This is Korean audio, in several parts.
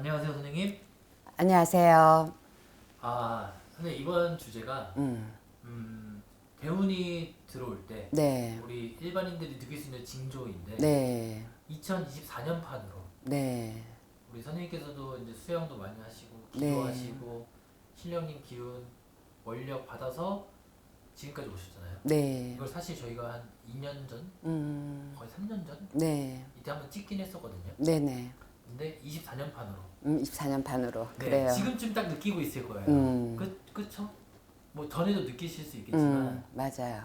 안녕하세요, 선생님. 안녕하세요. 선생님 이번 주제가 대운이 들어올 때 네, 우리 일반인들이 느낄 수 있는 징조인데 네, 2024년 판으로 네, 우리 선생님께서도 이제 수영도 많이 하시고 네, 기도하시고 신령님 기운 원력 받아서 지금까지 오셨잖아요. 네, 이걸 사실 저희가 한 2년 전, 거의 3년 전 네, 이때 한번 찍긴 했었거든요. 네. 근데 24년 판으로 24년 반으로. 네, 그래요. 지금쯤 딱 느끼고 있을 거예요. 그쵸? 뭐 전에도 느끼실 수 있겠지만 맞아요.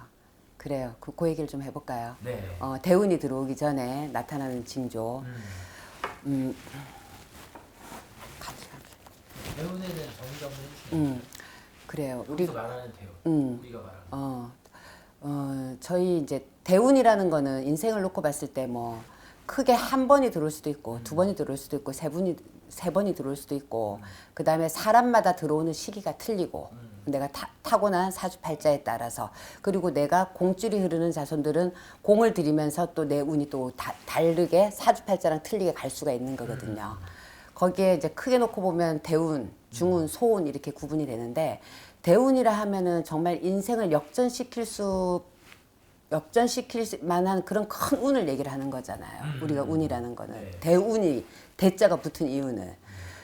그래요. 그 얘기를 좀 해볼까요? 네. 대운이 들어오기 전에 나타나는 징조. 음. 음, 대운에 대한 정의를 한번 해주시면 그래요. 여기서 말하는 대운, 우리가 말하는 저희 이제 대운이라는 거는 인생을 놓고 봤을 때 뭐 크게 한 번이 들어올 수도 있고 두 번이 들어올 수도 있고 세 번이 들어올 수도 있고 그 다음에 사람마다 들어오는 시기가 틀리고 내가 타고난 사주팔자에 따라서 그리고 내가 공줄이 흐르는 자손들은 공을 들이면서 또 내 운이 또 다르게 사주팔자랑 틀리게 갈 수가 있는 거거든요. 거기에 이제 크게 놓고 보면 대운, 중운, 소운 이렇게 구분이 되는데 대운이라 하면은 정말 인생을 역전시킬 만한 그런 큰 운을 얘기를 하는 거잖아요. 우리가 운이라는 거는. 네. 대운이, 대자가 붙은 이유는.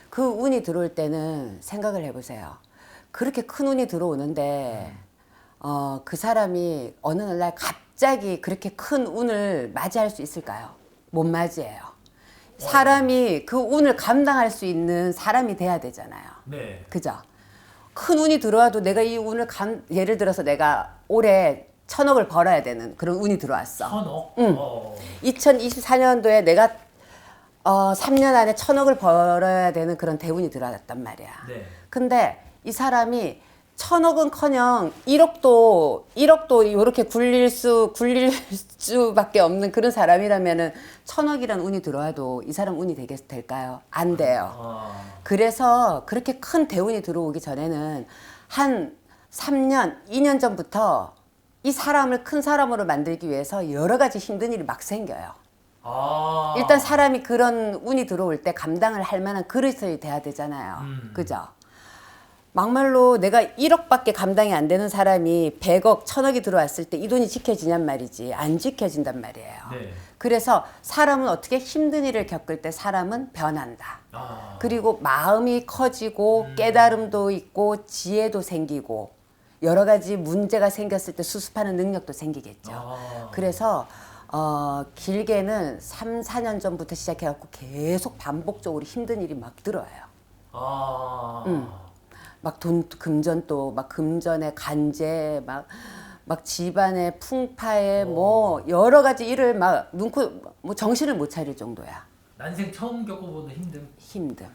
그 운이 들어올 때는 생각을 해보세요. 그렇게 큰 운이 들어오는데, 그 사람이 어느 날 갑자기 그렇게 큰 운을 맞이할 수 있을까요? 못 맞이해요. 사람이 그 운을 감당할 수 있는 사람이 돼야 되잖아요. 네. 그죠? 큰 운이 들어와도 내가 이 운을 예를 들어서 내가 올해 1,000억을 벌어야 되는 그런 운이 들어왔어. 1000억? 응. 2024년도에 내가 3년 안에 1,000억을 벌어야 되는 그런 대운이 들어왔단 말이야. 네. 근데 이 사람이 1,000억은커녕 1억도 이렇게 굴릴 수밖에 없는 그런 사람이라면은 1,000억이란 운이 들어와도 이 사람 운이 될까요? 안 돼요. 그래서 그렇게 큰 대운이 들어오기 전에는 한 3년, 2년 전부터 이 사람을 큰 사람으로 만들기 위해서 여러 가지 힘든 일이 막 생겨요. 일단 사람이 그런 운이 들어올 때 감당을 할 만한 그릇이 돼야 되잖아요. 그죠? 막말로 내가 1억밖에 감당이 안 되는 사람이 100억, 1,000억이 들어왔을 때 이 돈이 지켜지냔 말이지. 안 지켜진단 말이에요. 네. 그래서 사람은 어떻게 힘든 일을 겪을 때 사람은 변한다. 그리고 마음이 커지고 깨달음도 있고 지혜도 생기고 여러 가지 문제가 생겼을 때 수습하는 능력도 생기겠죠. 그래서 길게는 3, 4년 전부터 시작해갖고 계속 반복적으로 힘든 일이 막 들어와요. 막 금전도 막 금전의 간제 막 집안의 풍파에 뭐 여러 가지 일을 막 뭐 정신을 못 차릴 정도야. 난생 처음 겪어보는 힘듦.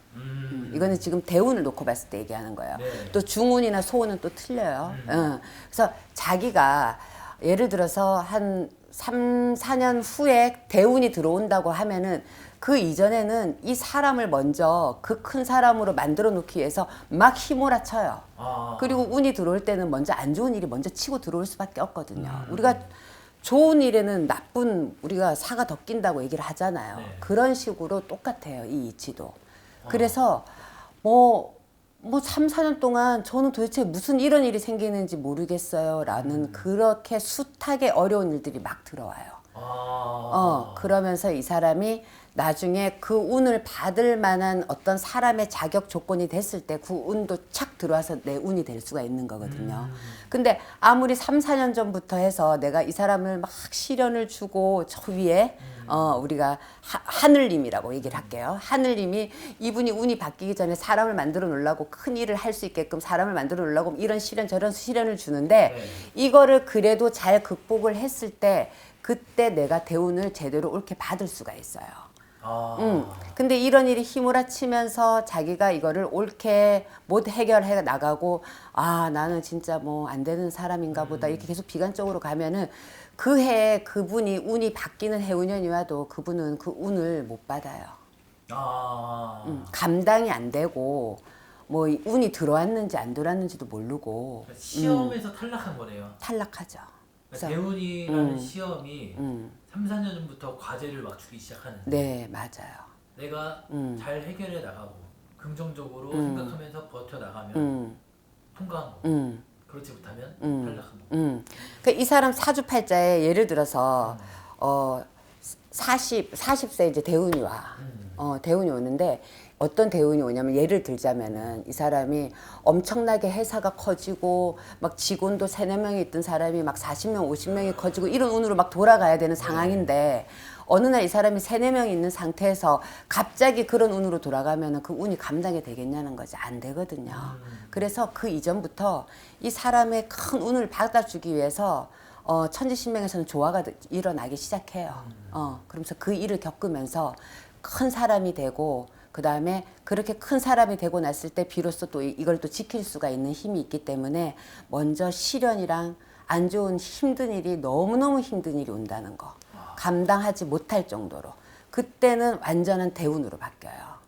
이거는 지금 대운을 놓고 봤을 때 얘기하는 거예요. 네. 또 중운이나 소운은 또 틀려요. 그래서 자기가 예를 들어서 한 3, 4년 후에 대운이 들어온다고 하면은 그 이전에는 이 사람을 먼저 그 큰 사람으로 만들어 놓기 위해서 막 휘몰아쳐요. 그리고 운이 들어올 때는 먼저 안 좋은 일이 먼저 치고 들어올 수밖에 없거든요. 우리가 좋은 일에는 우리가 사가 더 낀다고 얘기를 하잖아요. 네. 그런 식으로 똑같아요. 이 이치도. 그래서 뭐 3, 4년 동안 저는 도대체 무슨 이런 일이 생기는지 모르겠어요. 라는 그렇게 숱하게 어려운 일들이 막 들어와요. 그러면서 이 사람이 나중에 그 운을 받을 만한 어떤 사람의 자격 조건이 됐을 때 그 운도 착 들어와서 내 운이 될 수가 있는 거거든요. 근데 아무리 3, 4년 전부터 해서 내가 이 사람을 막 시련을 주고 저 위에 우리가 하늘님이라고 얘기를 할게요. 하늘님이 이분이 운이 바뀌기 전에 사람을 만들어 놓으려고 큰 일을 할 수 있게끔 사람을 만들어 놓으려고 이런 시련 저런 시련을 주는데 이거를 그래도 잘 극복을 했을 때 그때 내가 대운을 제대로 옳게 받을 수가 있어요. 근데 이런 일이 휘몰아치면서 자기가 이거를 옳게 못 해결해 나가고 나는 진짜 뭐 안 되는 사람인가 보다 이렇게 계속 비관적으로 가면은 그 해에 그분이 운이 바뀌는 해운년이 와도 그분은 그 운을 못 받아요. 감당이 안 되고 뭐 운이 들어왔는지 안 들어왔는지도 모르고 시험에서 탈락한 거네요. 탈락하죠. 그래서 대운이라는 시험이 3, 4년 전부터 과제를 막 주기 시작하는데 네, 맞아요. 내가 잘 해결해 나가고 긍정적으로 생각하면서 버텨나가면 통과한 거. 그렇지 못하면 탈락한 거. 그러니까 이 사람 사주팔자에 예를 들어서 40세 이제 대운이 와. 대운이 오는데 어떤 대운이 오냐면 예를 들자면은 이 사람이 엄청나게 회사가 커지고 막 직원도 3-4명이 있던 사람이 막 40명, 50명이 커지고 이런 운으로 막 돌아가야 되는 상황인데 어느 날 이 사람이 3-4명이 있는 상태에서 갑자기 그런 운으로 돌아가면은 그 운이 감당이 되겠냐는 거지. 안 되거든요. 그래서 그 이전부터 이 사람의 큰 운을 받아주기 위해서 천지신명에서는 조화가 일어나기 시작해요. 그러면서 그 일을 겪으면서 큰 사람이 되고 그 다음에 그렇게 큰 사람이 되고 났을 때 비로소 또 이걸 또 지킬 수가 있는 힘이 있기 때문에 먼저 시련이랑 안 좋은 힘든 일이 너무너무 힘든 일이 온다는 거. 감당하지 못할 정도로. 그때는 완전한 대운으로 바뀌어요.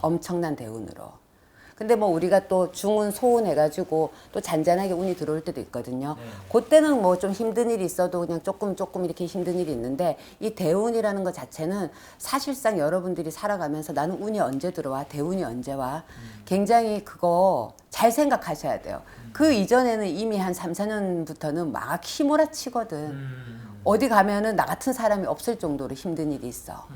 엄청난 대운으로. 근데 뭐 우리가 또 중운, 소운 해가지고 또 잔잔하게 운이 들어올 때도 있거든요. 그때는 뭐 좀 힘든 일이 있어도 그냥 조금 이렇게 힘든 일이 있는데 이 대운이라는 것 자체는 사실상 여러분들이 살아가면서 나는 운이 언제 들어와? 대운이 언제 와? 굉장히 그거 잘 생각하셔야 돼요. 그 이전에는 이미 한 3-4년부터는 막 휘몰아치거든. 어디 가면은 나 같은 사람이 없을 정도로 힘든 일이 있어.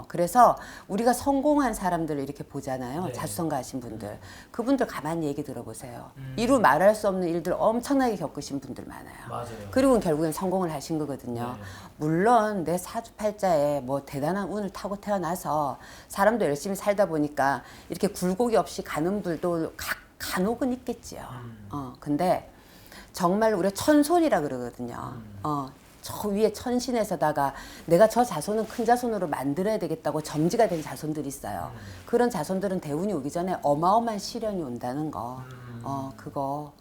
그래서 우리가 성공한 사람들을 이렇게 보잖아요. 네. 자수성가하신 분들. 그분들 가만히 얘기 들어보세요. 이루 말할 수 없는 일들 엄청나게 겪으신 분들 많아요. 맞아요. 그리고 결국엔 성공을 하신 거거든요. 네. 물론 내 사주팔자에 뭐 대단한 운을 타고 태어나서 사람도 열심히 살다 보니까 이렇게 굴곡이 없이 가는 불도 간혹은 있겠지요. 근데 정말 우리가 천손이라 그러거든요. 저 위에 천신에서다가 내가 저 자손은 큰 자손으로 만들어야 되겠다고 점지가 된 자손들이 있어요. 그런 자손들은 대운이 오기 전에 어마어마한 시련이 온다는 거. 그거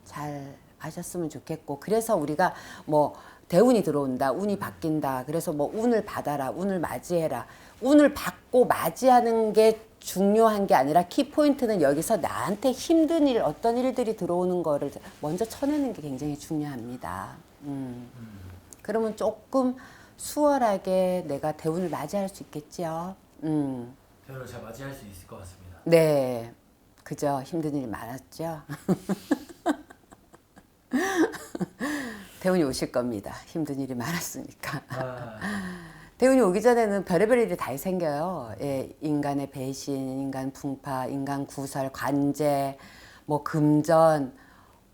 잘 아셨으면 좋겠고. 그래서 우리가 뭐 대운이 들어온다, 운이 바뀐다. 그래서 뭐 운을 받아라, 운을 맞이해라. 운을 받고 맞이하는 게 중요한 게 아니라 키포인트는 여기서 나한테 힘든 일, 어떤 일들이 들어오는 거를 먼저 쳐내는 게 굉장히 중요합니다. 그러면 조금 수월하게 내가 대운을 맞이할 수 있겠죠. 대운을 잘 맞이할 수 있을 것 같습니다. 네, 그죠. 힘든 일이 많았죠. 대운이 오실 겁니다. 힘든 일이 많았으니까. 대운이 오기 전에는 별의별 일이 다 생겨요. 예, 인간의 배신, 인간 풍파, 인간 구설, 관제, 뭐 금전,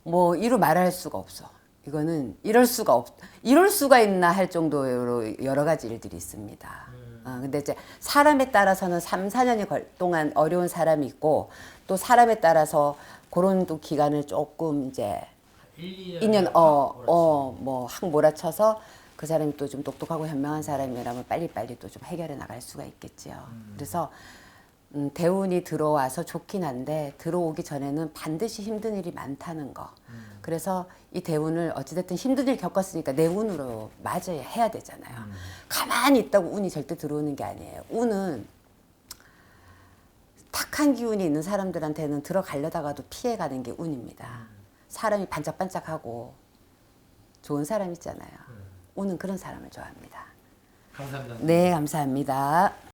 뭐 이루 말할 수가 없어. 이거는 이럴 수가 있나 할 정도로 여러 가지 일들이 있습니다. 근데 이제 사람에 따라서는 3-4년이 동안 어려운 사람이 있고 또 사람에 따라서 그런 또 기간을 조금 이제 2년 뭐 확 몰아쳐서 그 사람이 또 좀 똑똑하고 현명한 사람이라면 빨리빨리 또 좀 해결해 나갈 수가 있겠죠. 그래서 대운이 들어와서 좋긴 한데 들어오기 전에는 반드시 힘든 일이 많다는 거. 그래서 이 대운을 어찌됐든 힘든 일 겪었으니까 내 운으로 맞아야 해야 되잖아요. 가만히 있다고 운이 절대 들어오는 게 아니에요. 운은 탁한 기운이 있는 사람들한테는 들어가려다가도 피해가는 게 운입니다. 사람이 반짝반짝하고 좋은 사람 있잖아요. 운은 그런 사람을 좋아합니다. 감사합니다. 네, 감사합니다.